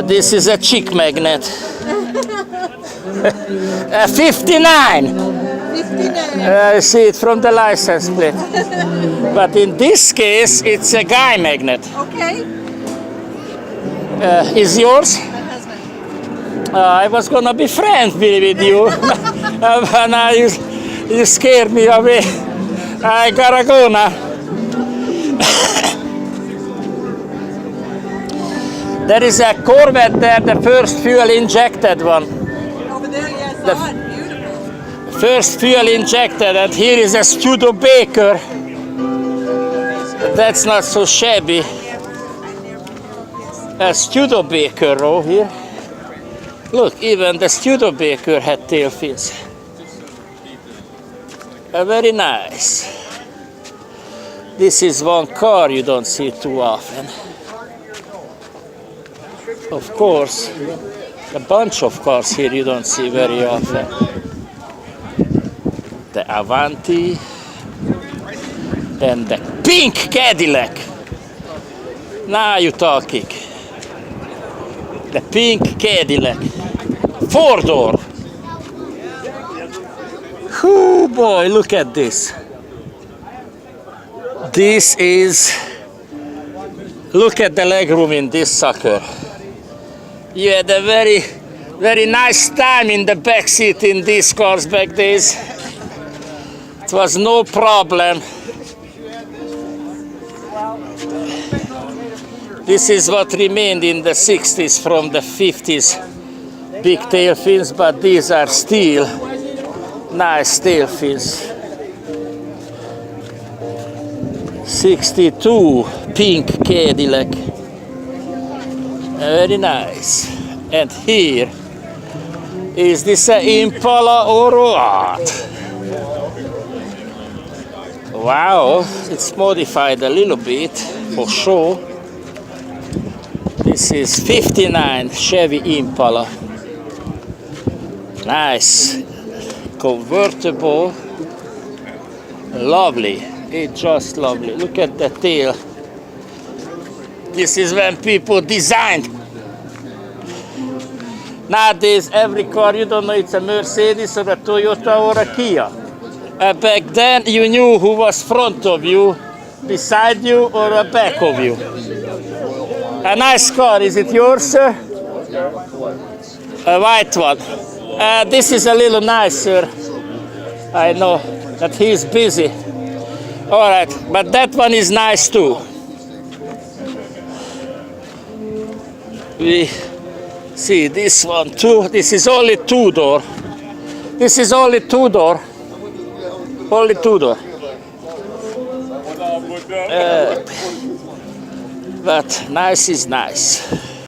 This is a chick magnet. 59. 59. I see it from the license plate. But in this case, it's a guy magnet. Okay. Is yours? My husband. I was gonna be friends with you. But now you scared me away. I gotta go now. There is a Corvette there, the first fuel injected one. Over there, yes, The- on. Beautiful. First fuel injected, and here is a Studebaker. That's not so shabby. A Studebaker row here. Look, even the Studebaker had tail fins. Very nice. This is one car you don't see too often. Of course, a bunch of cars here you don't see very often. The Avanti and the pink Cadillac. Now you're talking. The pink Cadillac. 4-door. Oh boy, look at this. This is, look at the legroom in this sucker. You had a very nice time in the back seat in these cars back days. It was no problem. This is what remained in the 60s from the 50s. Big tail fins, but these are still nice tail fins. 62 pink Cadillac. Very nice. And here, is this an Impala or what? Wow, it's modified a little bit, for sure. This is 59 Chevy Impala. Nice. Convertible. Lovely. It's just lovely. Look at the tail. This is when people designed. Nowadays, every car, you don't know it's a Mercedes or a Toyota or a Kia. Back then, you knew who was front of you, beside you, or back of you. A nice car. Is it yours, sir? A white one. This is a little nicer. I know that he's busy. All right, but that one is nice too. We see this one too. This is only 2-door. This is only 2-door. Only 2-door. But nice is nice.